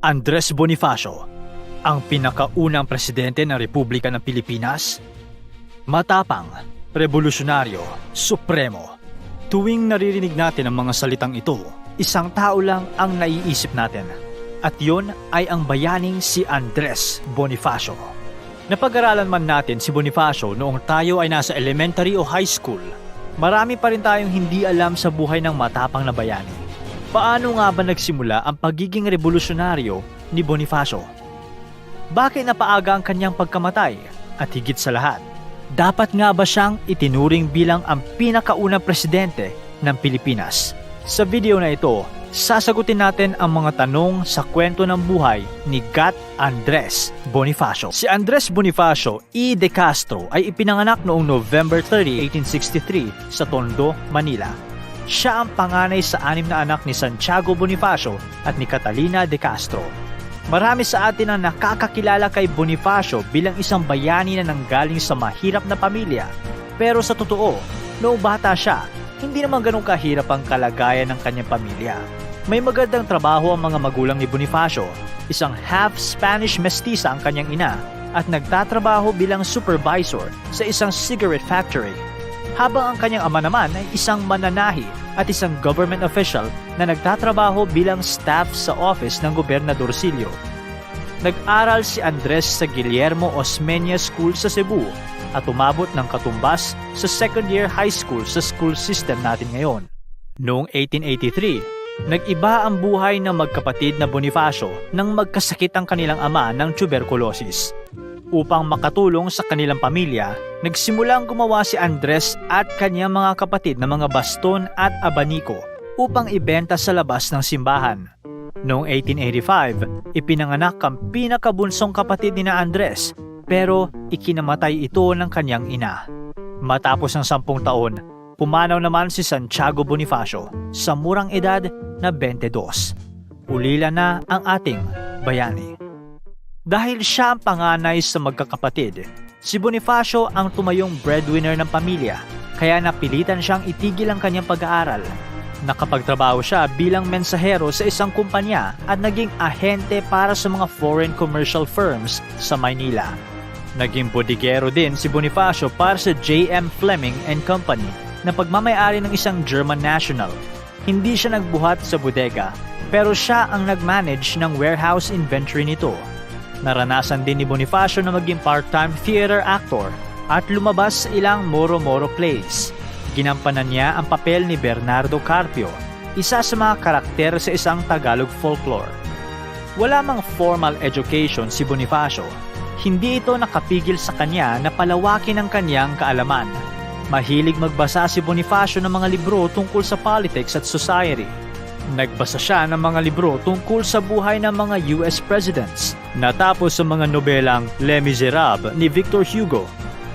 Andres Bonifacio, ang pinakaunang presidente ng Republika ng Pilipinas. Matapang, revolusyonaryo, supremo. Tuwing naririnig natin ang mga salitang ito, isang tao lang ang naiisip natin. At yon ay ang bayaning si Andres Bonifacio. Napag-aralan man natin si Bonifacio noong tayo ay nasa elementary o high school, marami pa rin tayong hindi alam sa buhay ng matapang na bayani. Paano nga ba nagsimula ang pagiging revolusyonaryo ni Bonifacio? Bakit napaaga ang kanyang pagkamatay? At higit sa lahat, dapat nga ba siyang itinuring bilang ang pinakaunang presidente ng Pilipinas? Sa video na ito, sasagutin natin ang mga tanong sa kwento ng buhay ni Gat Andres Bonifacio. Si Andres Bonifacio E. de Castro ay ipinanganak noong November 30, 1863 sa Tondo, Manila. Siya ang panganay sa 6 na anak ni Santiago Bonifacio at ni Catalina de Castro. Marami sa atin ang nakakakilala kay Bonifacio bilang isang bayani na nanggaling sa mahirap na pamilya. Pero sa totoo, noong bata siya, hindi naman ganun kahirap ang kalagayan ng kanyang pamilya. May magandang trabaho ang mga magulang ni Bonifacio. Isang half Spanish mestiza ang kanyang ina at nagtatrabaho bilang supervisor sa isang cigarette factory. Habang ang kanyang ama naman ay isang mananahi at isang government official na nagtatrabaho bilang staff sa office ng Gobernadorcillo. Nag-aral si Andres sa Guillermo Osmeña School sa Cebu at umabot ng katumbas sa second year high school sa school system natin ngayon. Noong 1883, nag-iba ang buhay ng magkapatid na Bonifacio nang magkasakit ang kanilang ama ng tuberculosis. Upang makatulong sa kanilang pamilya, nagsimulang gumawa si Andres at kanyang mga kapatid ng mga baston at abaniko upang ibenta sa labas ng simbahan. Noong 1885, ipinanganak ang pinakabunsong kapatid ni Andres, pero ikinamatay ito ng kanyang ina. Matapos ng 10 taon, pumanaw naman si Santiago Bonifacio sa murang edad na 22. Ulila na ang ating bayani. Dahil siya ang panganay sa magkakapatid, si Bonifacio ang tumayong breadwinner ng pamilya, kaya napilitan siyang itigil ang kanyang pag-aaral. Nakapagtrabaho siya bilang mensahero sa isang kumpanya at naging ahente para sa mga foreign commercial firms sa Maynila. Naging bodigero din si Bonifacio para sa J.M. Fleming and Company na pagmamayari ng isang German national. Hindi siya nagbuhat sa bodega, pero siya ang nag-manage ng warehouse inventory nito. Naranasan din ni Bonifacio na maging part-time theater actor at lumabas sa ilang Moro-Moro plays. Ginampanan niya ang papel ni Bernardo Carpio, isa sa mga karakter sa isang Tagalog folklore. Wala mang formal education si Bonifacio. Hindi ito nakapigil sa kanya na palawakin ang kanyang kaalaman. Mahilig magbasa si Bonifacio ng mga libro tungkol sa politics at society. Nagbasa siya ng mga libro tungkol sa buhay ng mga US presidents, natapos sa mga nobelang Les Miserables ni Victor Hugo,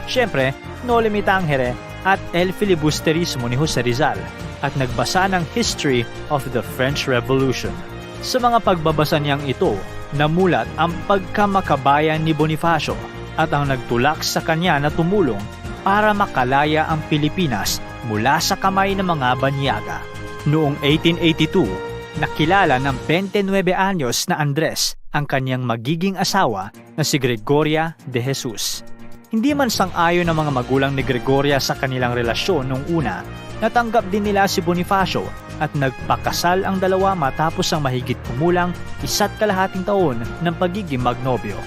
siyempre, No Le Tangere at El Filibusterismo ni Jose Rizal, at nagbasa ng History of the French Revolution. Sa mga pagbabasa niyang ito, namulat ang pagkamakabayan ni Bonifacio at ang nagtulak sa kanya na tumulong para makalaya ang Pilipinas mula sa kamay ng mga banyaga. Noong 1882, nakilala ng 29 anyos na Andres ang kanyang magiging asawa na si Gregoria de Jesus. Hindi man sang-ayon ng mga magulang ni Gregoria sa kanilang relasyon noong una, natanggap din nila si Bonifacio at nagpakasal ang dalawa matapos ang mahigit kumulang 1.5 taon ng pagiging magnobyo.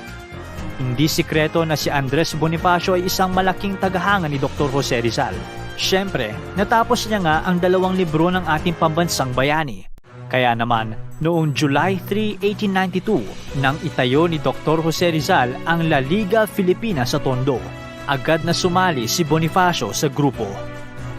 Hindi sikreto na si Andres Bonifacio ay isang malaking tagahanga ni Dr. Jose Rizal. Siyempre, natapos niya nga ang 2 libro ng ating pambansang bayani. Kaya naman, noong July 3, 1892, nang itayo ni Dr. Jose Rizal ang La Liga Filipina sa Tondo, agad na sumali si Bonifacio sa grupo.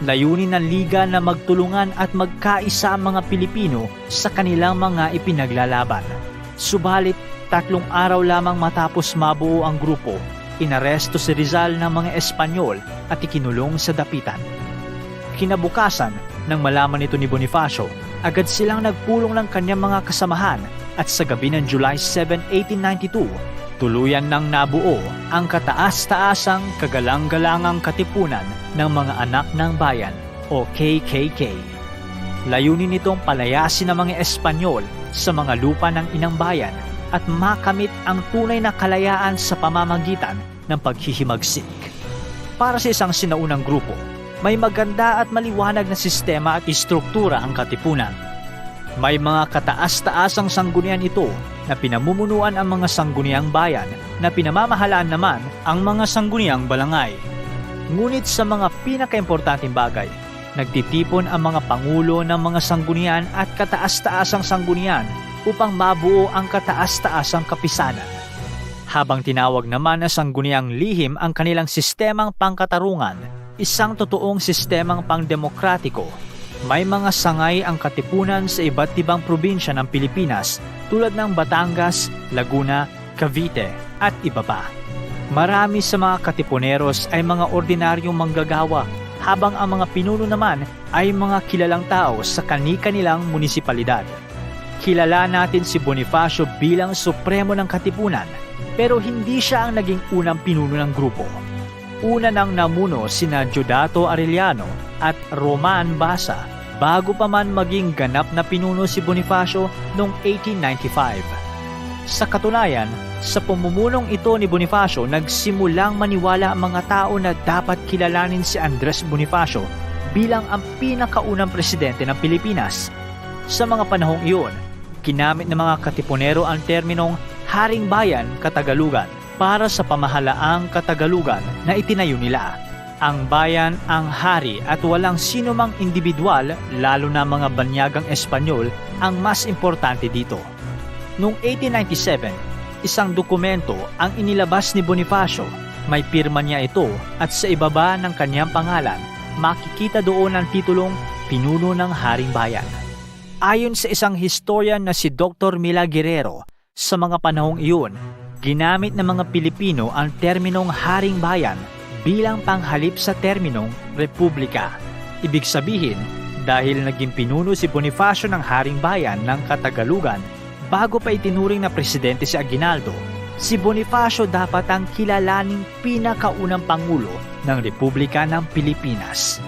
Layunin ng liga na magtulungan at magkaisa ang mga Pilipino sa kanilang mga ipinaglalaban. Subalit, 3 araw lamang matapos mabuo ang grupo, inaresto si Rizal ng mga Espanyol at ikinulong sa dapitan. Kinabukasan, nang malaman nito ni Bonifacio, agad silang nagpulong ng kanyang mga kasamahan at sa gabi ng July 7, 1892, tuluyan nang nabuo ang kataas-taasang kagalang-galangang katipunan ng mga anak ng bayan o KKK. Layunin nitong palayasin ng mga Espanyol sa mga lupa ng inang bayan at makamit ang tunay na kalayaan sa pamamagitan ng paghihimagsik. Para sa isang sinaunang grupo, may maganda at maliwanag na sistema at istruktura ang katipunan. May mga kataas-taasang sanggunian ito na pinamumunuan ang mga sangguniang bayan na pinamamahalaan naman ang mga sangguniang balangay. Ngunit sa mga pinakaimportanteng bagay, nagtitipon ang mga pangulo ng mga sanggunian at kataas-taasang sanggunian upang mabuo ang kataas-taasang kapisanan. Habang tinawag naman na sangguniang lihim ang kanilang sistemang pangkatarungan, isang totoong sistemang pangdemokratiko, may mga sangay ang katipunan sa iba't ibang probinsya ng Pilipinas tulad ng Batangas, Laguna, Cavite at iba pa. Marami sa mga katipuneros ay mga ordinaryong manggagawa, habang ang mga pinuno naman ay mga kilalang tao sa kani-kanilang munisipalidad. Kilala natin si Bonifacio bilang supremo ng katipunan, pero hindi siya ang naging unang pinuno ng grupo. Una nang namuno sina Diodato Arellano at Roman Basa bago pa man maging ganap na pinuno si Bonifacio noong 1895. Sa katunayan, sa pumumunong ito ni Bonifacio, nagsimulang maniwala ang mga tao na dapat kilalanin si Andres Bonifacio bilang ang pinakaunang presidente ng Pilipinas. Sa mga panahong iyon, ginamit ng mga katipunero ang terminong Haring Bayan Katagalugan para sa pamahalaang Katagalugan na itinayo nila. Ang bayan ang hari at walang sino mang individual, lalo na mga banyagang Espanyol, ang mas importante dito. Noong 1897, isang dokumento ang inilabas ni Bonifacio. May pirma niya ito at sa ibaba ng kanyang pangalan, makikita doon ang titulong Pinuno ng Haring Bayan. Ayon sa isang historian na si Dr. Mila Guerrero, sa mga panahong iyon, ginamit ng mga Pilipino ang terminong Haring Bayan bilang panghalip sa terminong Republika. Ibig sabihin, dahil naging pinuno si Bonifacio ng Haring Bayan ng Katagalugan bago pa itinuring na presidente si Aguinaldo, si Bonifacio dapat ang kilalaning pinakaunang pangulo ng Republika ng Pilipinas.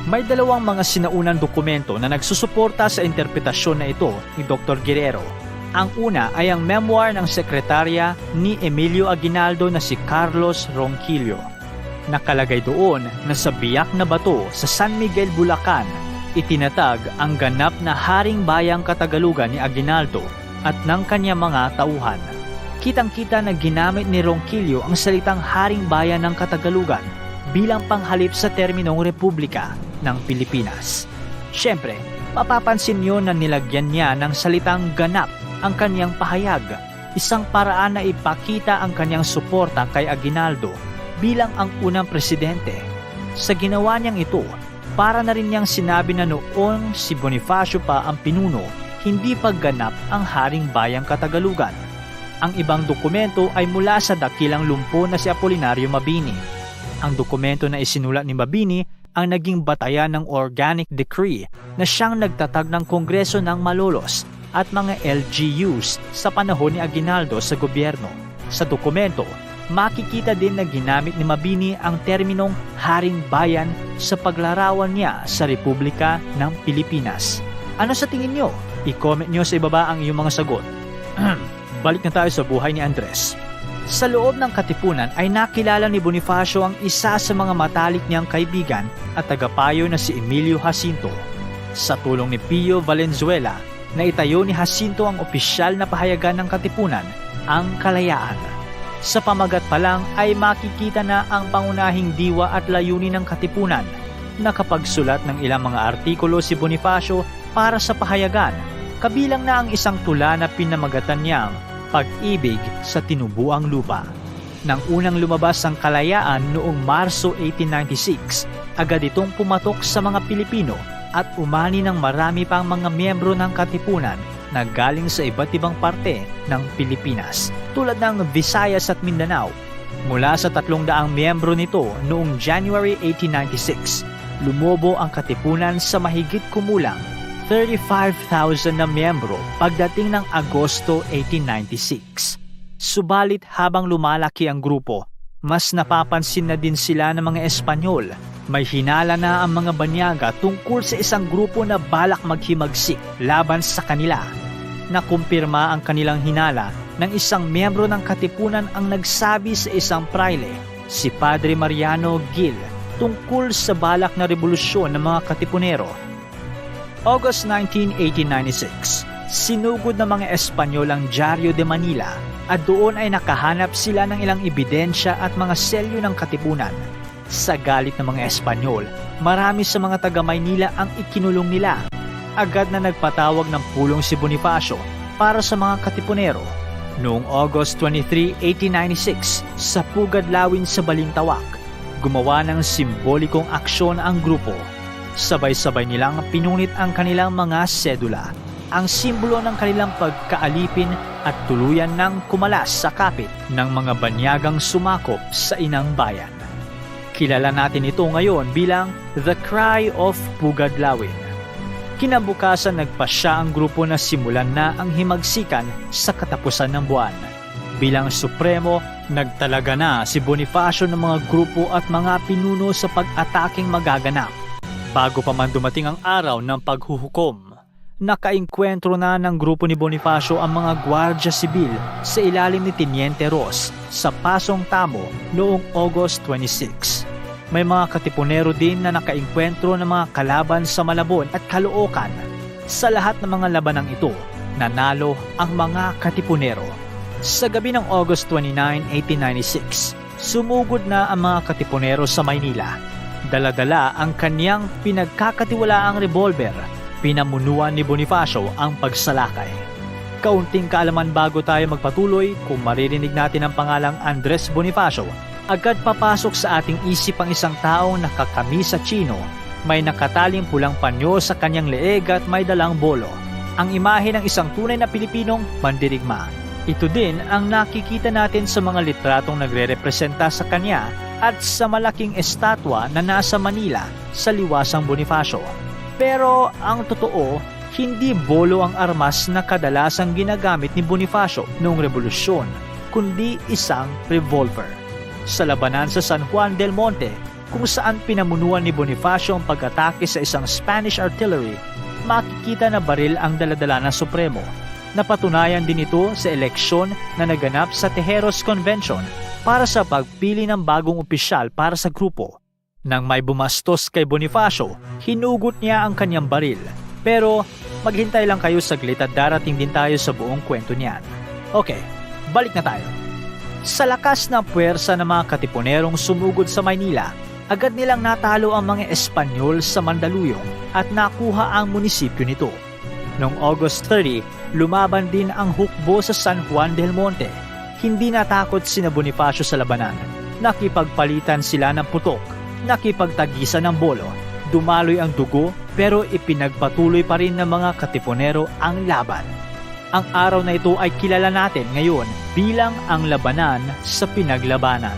May dalawang mga sinaunang dokumento na nagsusuporta sa interpretasyon na ito ni Dr. Guerrero. Ang una ay ang memoir ng sekretarya ni Emilio Aguinaldo na si Carlos Ronquillo. Nakalagay doon na sa biyak na bato sa San Miguel, Bulacan, itinatag ang ganap na Haring Bayang Katagalugan ni Aguinaldo at ng kanyang mga tauhan. Kitang-kita na ginamit ni Ronquillo ang salitang Haring Bayan ng Katagalugan bilang panghalip sa terminong Republika ng Pilipinas. Siyempre, mapapansin niyo na nilagyan niya ng salitang ganap ang kanyang pahayag, isang paraan na ipakita ang kanyang suporta kay Aguinaldo bilang ang unang presidente. Sa ginawa niyang ito, para na rin niyang sinabi na noong si Bonifacio pa ang pinuno, hindi pagganap ang Haring Bayang Katagalugan. Ang ibang dokumento ay mula sa dakilang lumpo na si Apolinario Mabini. Ang dokumento na isinulat ni Mabini ang naging batayan ng Organic Decree na siyang nagtatag ng Kongreso ng Malolos at mga LGUs sa panahon ni Aguinaldo sa gobyerno. Sa dokumento, makikita din na ginamit ni Mabini ang terminong Haring Bayan sa paglarawan niya sa Republika ng Pilipinas. Ano sa tingin nyo? I-comment nyo sa ibaba ang iyong mga sagot. Balik na tayo sa buhay ni Andres. Sa loob ng katipunan ay nakilala ni Bonifacio ang isa sa mga matalik niyang kaibigan at tagapayo na si Emilio Jacinto. Sa tulong ni Pio Valenzuela, naitayo ni Jacinto ang opisyal na pahayagan ng katipunan, ang kalayaan. Sa pamagat pa lang ay makikita na ang pangunahing diwa at layunin ng katipunan. Nakapagsulat ng ilang mga artikulo si Bonifacio para sa pahayagan, kabilang na ang isang tula na pinamagatan niyang Pag-ibig sa Tinubuang Lupa. Nang unang lumabas ang kalayaan noong Marso 1896, agad itong pumatok sa mga Pilipino at umani ng marami pang mga miyembro ng katipunan na galing sa iba't ibang parte ng Pilipinas, tulad ng Visayas at Mindanao. Mula sa 300 miyembro nito noong January 1896, lumobo ang katipunan sa mahigit kumulang 35,000 na miyembro pagdating ng Agosto 1896. Subalit habang lumalaki ang grupo, mas napapansin na din sila ng mga Espanyol. May hinala na ang mga banyaga tungkol sa isang grupo na balak maghimagsik laban sa kanila. Nakumpirma ang kanilang hinala ng isang miyembro ng katipunan ang nagsabi sa isang praile, si Padre Mariano Gil, tungkol sa balak na revolusyon ng mga katipunero. August 19, 1896, sinugod ng mga Espanyol ang Diario de Manila at doon ay nakahanap sila ng ilang ebidensya at mga selyo ng katipunan. Sa galit ng mga Espanyol, marami sa mga taga Maynila ang ikinulong nila. Agad na nagpatawag ng pulong si Bonifacio para sa mga katipunero. Noong August 23, 1896, sa Pugad Lawin sa Balintawak, gumawa ng simbolikong aksyon ang grupo. Sabay-sabay nilang pinunit ang kanilang mga sedula, ang simbolo ng kanilang pagkaalipin at tuluyan ng kumalas sa kapit ng mga banyagang sumakop sa inang bayan. Kilala natin ito ngayon bilang The Cry of Pugad Lawin. Kinabukasan nagpasya ang grupo na simulan na ang himagsikan sa katapusan ng buwan. Bilang supremo, nagtalaga na si Bonifacio ng mga grupo at mga pinuno sa pag-ataking magaganap. Bago pa man dumating ang araw ng paghuhukom, nakainkwentro na ng grupo ni Bonifacio ang mga Guardia Sibil sa ilalim ni Teniente Ross sa Pasong Tamo noong August 26. May mga katipunero din na nakainkwentro ng mga kalaban sa Malabon at Caloocan. Sa lahat ng mga labanang ito, nanalo ang mga katipunero. Sa gabi ng August 29, 1896, sumugod na ang mga katipunero sa Maynila. Dala-dala ang kanyang pinagkakatiwalaang revolver. Pinamunuan ni Bonifacio ang pagsalakay. Kaunting kaalaman bago tayo magpatuloy, kung maririnig natin ang pangalang Andres Bonifacio, agad papasok sa ating isip ang isang taong nakakamisa chino, may nakataling pulang panyo sa kanyang leeg at may dalang bolo. Ang imahe ng isang tunay na Pilipinong mandirigma. Ito din ang nakikita natin sa mga litratong nagre-representa sa kanya at sa malaking estatwa na nasa Manila sa liwasang Bonifacio. Pero ang totoo, hindi bolo ang armas na kadalasang ginagamit ni Bonifacio noong revolusyon, kundi isang revolver. Sa labanan sa San Juan del Monte, kung saan pinamunuan ni Bonifacio ang pag-atake sa isang Spanish artillery, makikita na baril ang daladala ng Supremo. Napatunayan din ito sa eleksyon na naganap sa Tejeros Convention para sa pagpili ng bagong opisyal para sa grupo. Nang may bumastos kay Bonifacio, hinugot niya ang kanyang baril. Pero maghintay lang kayo saglit at darating din tayo sa buong kwento niyan. Okay, balik na tayo. Sa lakas ng puwersa ng mga katipunerong sumugod sa Maynila, agad nilang natalo ang mga Espanyol sa Mandaluyong at nakuha ang munisipyo nito. Noong August 30, lumaban din ang hukbo sa San Juan del Monte. Hindi natakot sina Bonifacio sa labanan. Nakipagpalitan sila ng putok, nakipagtagisan ng bolo, dumaloy ang dugo pero ipinagpatuloy pa rin ng mga katipunero ang laban. Ang araw na ito ay kilala natin ngayon bilang ang labanan sa pinaglabanan.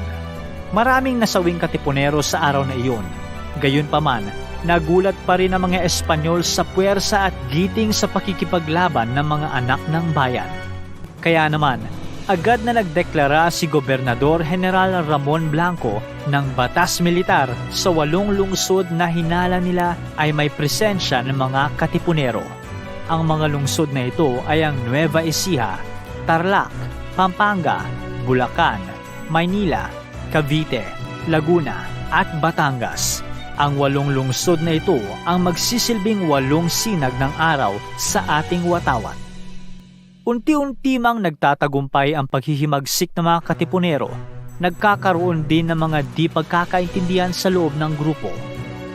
Maraming nasawing katipunero sa araw na iyon. Gayunpaman, nagulat pa rin ang mga Espanyol sa puwersa at giting sa pakikipaglaban ng mga anak ng bayan. Kaya naman, agad na nagdeklara si Gobernador General Ramon Blanco ng batas militar sa 8 lungsod na hinala nila ay may presensya ng mga katipunero. Ang mga lungsod na ito ay ang Nueva Ecija, Tarlac, Pampanga, Bulacan, Maynila, Cavite, Laguna at Batangas. Ang 8 lungsod na ito ang magsisilbing 8 sinag ng araw sa ating watawat. Unti-unti mang nagtatagumpay ang paghihimagsik ng mga katipunero. Nagkakaroon din ng mga di pagkakaintindihan sa loob ng grupo.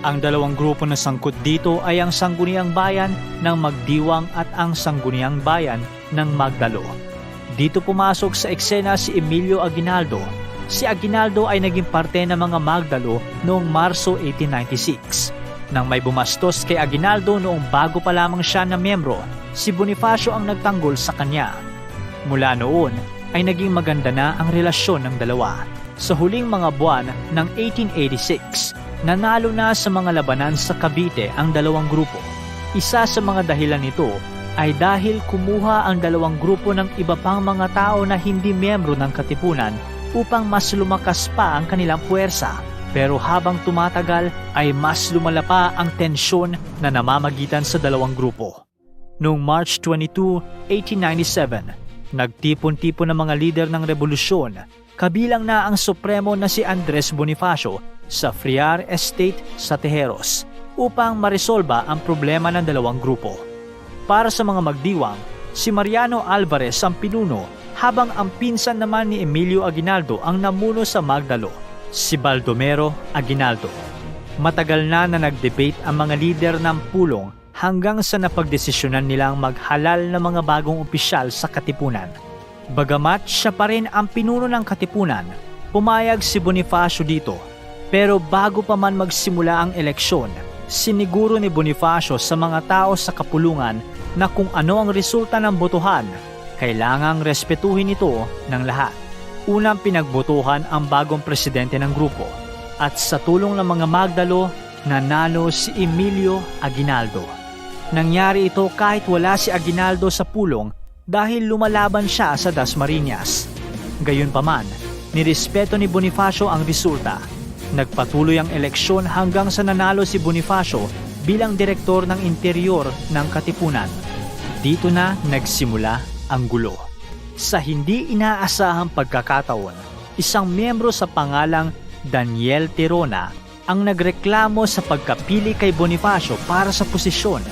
Ang dalawang grupo na sangkot dito ay ang Sangguniang Bayan ng Magdiwang at ang Sangguniang Bayan ng Magdalo. Dito pumasok sa eksena si Emilio Aguinaldo. Si Aguinaldo ay naging parte ng mga Magdalo noong Marso 1896. Nang may bumastos kay Aguinaldo noong bago pa lamang siya na miyembro, si Bonifacio ang nagtanggol sa kanya. Mula noon ay naging maganda na ang relasyon ng dalawa. Sa huling mga buwan ng 1886, nanalo na sa mga labanan sa Cavite ang dalawang grupo. Isa sa mga dahilan nito ay dahil kumuha ang dalawang grupo ng iba pang mga tao na hindi miyembro ng katipunan upang mas lumakas pa ang kanilang puwersa. Pero habang tumatagal ay mas lumala pa ang tensyon na namamagitan sa dalawang grupo. Noong March 22, 1897, Nagtipon-tipon ng mga lider ng revolusyon, kabilang na ang Supremo na si Andres Bonifacio sa Friar Estate sa Tejeros upang maresolba ang problema ng dalawang grupo. Para sa mga magdiwang, si Mariano Alvarez ang pinuno habang ang pinsan naman ni Emilio Aguinaldo ang namuno sa Magdalo, si Baldomero Aguinaldo. Matagal na nag-debate ang mga lider ng pulong hanggang sa napagdesisyonan nilang maghalal ng mga bagong opisyal sa Katipunan. Bagamat siya pa rin ang pinuno ng Katipunan, pumayag si Bonifacio dito. Pero bago pa man magsimula ang eleksyon, siniguro ni Bonifacio sa mga tao sa kapulungan na kung ano ang resulta ng botohan, kailangang respetuhin ito ng lahat. Unang pinagbotohan ang bagong presidente ng grupo at sa tulong ng mga Magdalo, nanalo si Emilio Aguinaldo. Nangyari ito kahit wala si Aguinaldo sa pulong dahil lumalaban siya sa Dasmariñas. Gayunpaman, nirespeto ni Bonifacio ang resulta. Nagpatuloy ang eleksyon hanggang sa nanalo si Bonifacio bilang direktor ng interior ng Katipunan. Dito na nagsimula ang gulo. Sa hindi inaasahang pagkakataon, isang miyembro sa pangalang Daniel Tirona ang nagreklamo sa pagkapili kay Bonifacio para sa posisyon.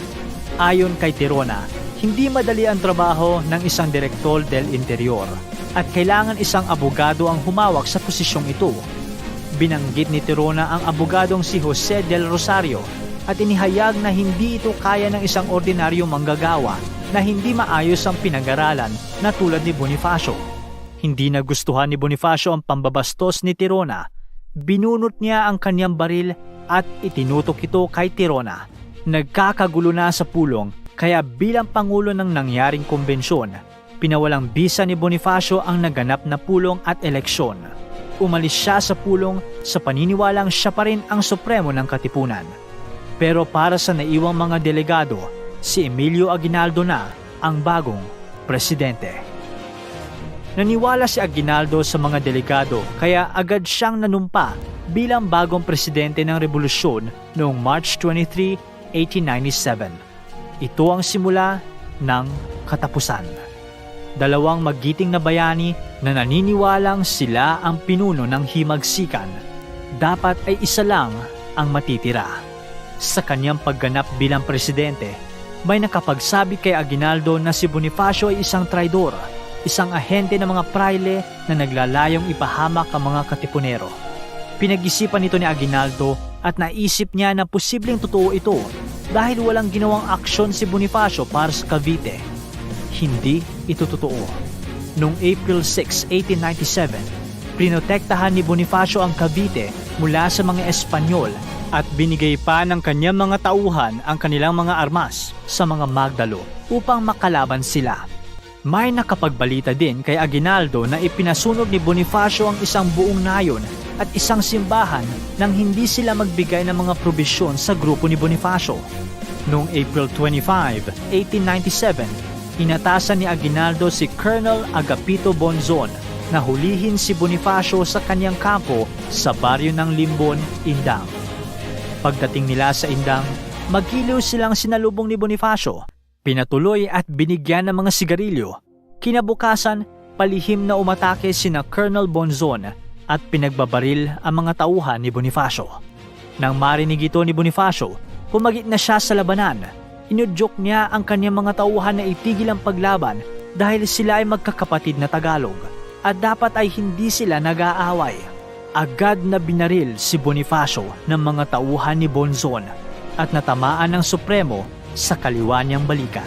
Ayon kay Tirona, hindi madali ang trabaho ng isang direktor del interior at kailangan isang abogado ang humawak sa posisyong ito. Binanggit ni Tirona ang abogadong si Jose del Rosario at inihayag na hindi ito kaya ng isang ordinaryong manggagawa na hindi maayos ang pinag-aralan na tulad ni Bonifacio. Hindi nagustuhan ni Bonifacio ang pambabastos ni Tirona. Binunot niya ang kanyang baril at itinutok ito kay Tirona. Nagkakagulo na sa pulong kaya bilang pangulo ng nangyaring kumbensyon, pinawalang bisa ni Bonifacio ang naganap na pulong at eleksyon. Umalis siya sa pulong sa paniniwalang siya pa rin ang supremo ng Katipunan. Pero para sa naiwang mga delegado, si Emilio Aguinaldo na ang bagong presidente. Naniwala si Aguinaldo sa mga delegado kaya agad siyang nanumpa bilang bagong presidente ng revolusyon noong March 23, 1897. Ito ang simula ng katapusan. Dalawang magiting na bayani na naniniwalang sila ang pinuno ng himagsikan. Dapat ay isa lang ang matitira. Sa kanyang pagganap bilang presidente, may nakapagsabi kay Aguinaldo na si Bonifacio ay isang traidor, isang ahente ng mga praile na naglalayong ipahamak ang mga katipunero. Pinag-isipan nito ni Aguinaldo at naisip niya na posibleng totoo ito dahil walang ginawang aksyon si Bonifacio para sa Cavite. Hindi ito totoo. Noong April 6, 1897, prinotektahan ni Bonifacio ang Cavite mula sa mga Espanyol at binigay pa ng kanyang mga tauhan ang kanilang mga armas sa mga Magdalo upang makalaban sila. May nakapagbalita din kay Aguinaldo na ipinasunog ni Bonifacio ang isang buong nayon at isang simbahan nang hindi sila magbigay ng mga probisyon sa grupo ni Bonifacio. Noong April 25, 1897, inatasan ni Aguinaldo si Colonel Agapito Bonzon na hulihin si Bonifacio sa kanyang kampo sa baryo ng Limbon, Indang. Pagdating nila sa Indang, magiliw silang sinalubong ni Bonifacio. Pinatuloy at binigyan ng mga sigarilyo. Kinabukasan, palihim na umatake sina Colonel Bonzon at pinagbabaril ang mga tauhan ni Bonifacio. Nang marinig ito ni Bonifacio, pumagit na siya sa labanan. Inudyok niya ang kanyang mga tauhan na itigil ang paglaban dahil sila ay magkakapatid na Tagalog at dapat ay hindi sila nag-aaway. Agad na binaril si Bonifacio ng mga tauhan ni Bonzon at natamaan ng Supremo sa kaliwa niyang balikat.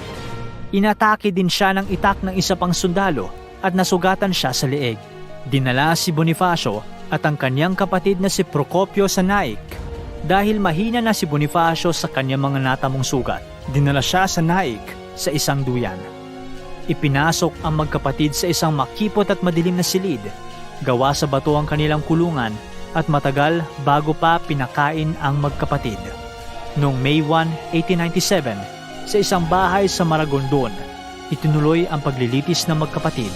Inatake din siya ng itak ng isa pang sundalo at nasugatan siya sa leeg. Dinala si Bonifacio at ang kanyang kapatid na si Procopio sa Naik. Dahil mahina na si Bonifacio sa kanyang mga natamong sugat, dinala siya sa Naik sa isang duyan. Ipinasok ang magkapatid sa isang makipot at madilim na silid. Gawa sa bato ang kanilang kulungan at matagal bago pa pinakain ang magkapatid. Noong May 1, 1897, sa isang bahay sa Maragondon, itinuloy ang paglilitis ng magkapatid.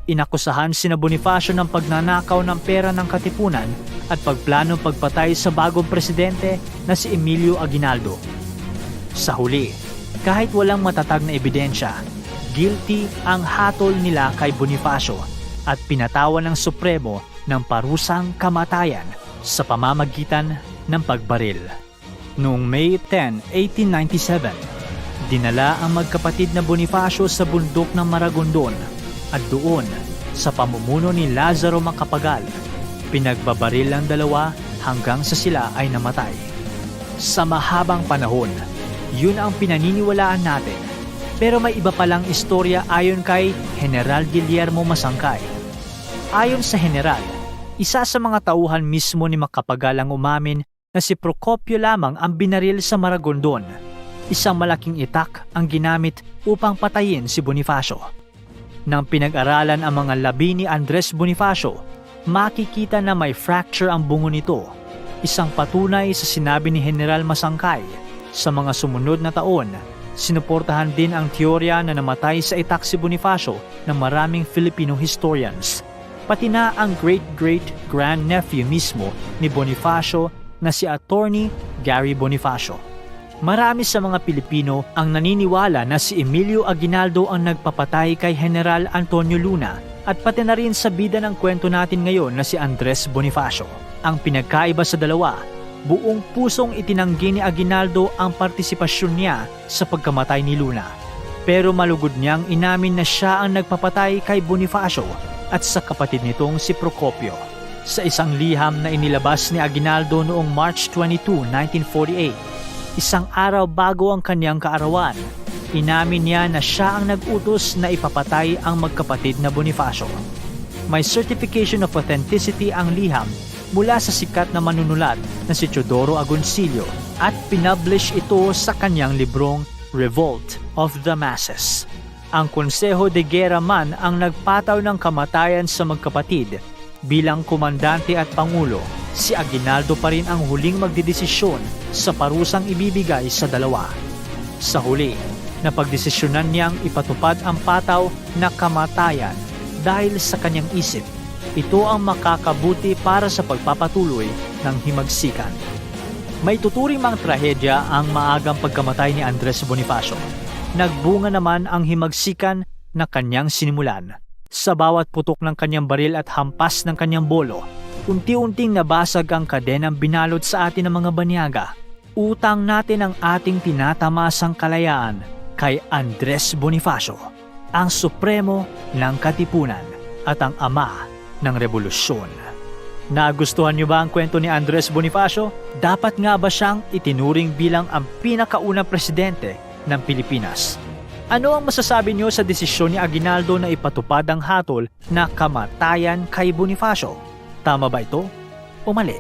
Inakusahan sina Bonifacio ng pagnanakaw ng pera ng Katipunan at pagplanong pagpatay sa bagong presidente na si Emilio Aguinaldo. Sa huli, kahit walang matatag na ebidensya, guilty ang hatol nila kay Bonifacio at pinatawan ng Supremo ng parusang kamatayan sa pamamagitan ng pagbaril. Noong May 10, 1897, dinala ang magkapatid na Bonifacio sa bundok ng Maragondon at doon, sa pamumuno ni Lazaro Macapagal, pinagbabaril ang dalawa hanggang sa sila ay namatay. Sa mahabang panahon, yun ang pinaniniwalaan natin. Pero may iba palang istorya ayon kay General Guillermo Masangkay. Ayon sa General, isa sa mga tauhan mismo ni Macapagal ang umamin na si Procopio lamang ang binaril sa Maragondon. Isang malaking itak ang ginamit upang patayin si Bonifacio. Nang pinag-aralan ang mga labi ni Andres Bonifacio, makikita na may fracture ang bungo nito, isang patunay sa sinabi ni General Masangkay. Sa mga sumunod na taon, sinuportahan din ang teorya na namatay sa itak si Bonifacio ng maraming Filipino historians, pati na ang great-great-grandnephew mismo ni Bonifacio na si Attorney Gary Bonifacio. Marami sa mga Pilipino ang naniniwala na si Emilio Aguinaldo ang nagpapatay kay General Antonio Luna at pati na rin sa bida ng kwento natin ngayon na si Andres Bonifacio. Ang pinagkaiba sa dalawa, buong pusong itinanggi ni Aguinaldo ang partisipasyon niya sa pagkamatay ni Luna. Pero malugod niyang inamin na siya ang nagpapatay kay Bonifacio at sa kapatid nitong si Procopio. Sa isang liham na inilabas ni Aguinaldo noong March 22, 1948, isang araw bago ang kanyang kaarawan, inamin niya na siya ang nag-utos na ipapatay ang magkapatid na Bonifacio. May certification of authenticity ang liham mula sa sikat na manunulat na si Teodoro Agoncillo at pinublish ito sa kanyang librong Revolt of the Masses. Ang Consejo de Guerra man ang nagpataw ng kamatayan sa magkapatid, bilang komandante at pangulo, si Aguinaldo pa rin ang huling magdedesisyon sa parusang ibibigay sa dalawa. Sa huli, napagdesisyonan niyang ipatupad ang pataw na kamatayan dahil sa kanyang isip, ito ang makakabuti para sa pagpapatuloy ng himagsikan. May tuturing mang trahedya ang maagang pagkamatay ni Andres Bonifacio. Nagbunga naman ang himagsikan na kanyang sinimulan. Sa bawat putok ng kanyang baril at hampas ng kanyang bolo, unti-unting nabasag ang kadenang binalot sa atin ng mga banyaga. Utang natin ang ating tinatamasang kalayaan kay Andres Bonifacio, ang supremo ng katipunan at ang ama ng rebolusyon. Nagustuhan niyo ba ang kwento ni Andres Bonifacio? Dapat nga ba siyang itinuring bilang ang pinakaunang presidente ng Pilipinas? Ano ang masasabi niyo sa desisyon ni Aguinaldo na ipatupad ang hatol na kamatayan kay Bonifacio? Tama ba ito o mali?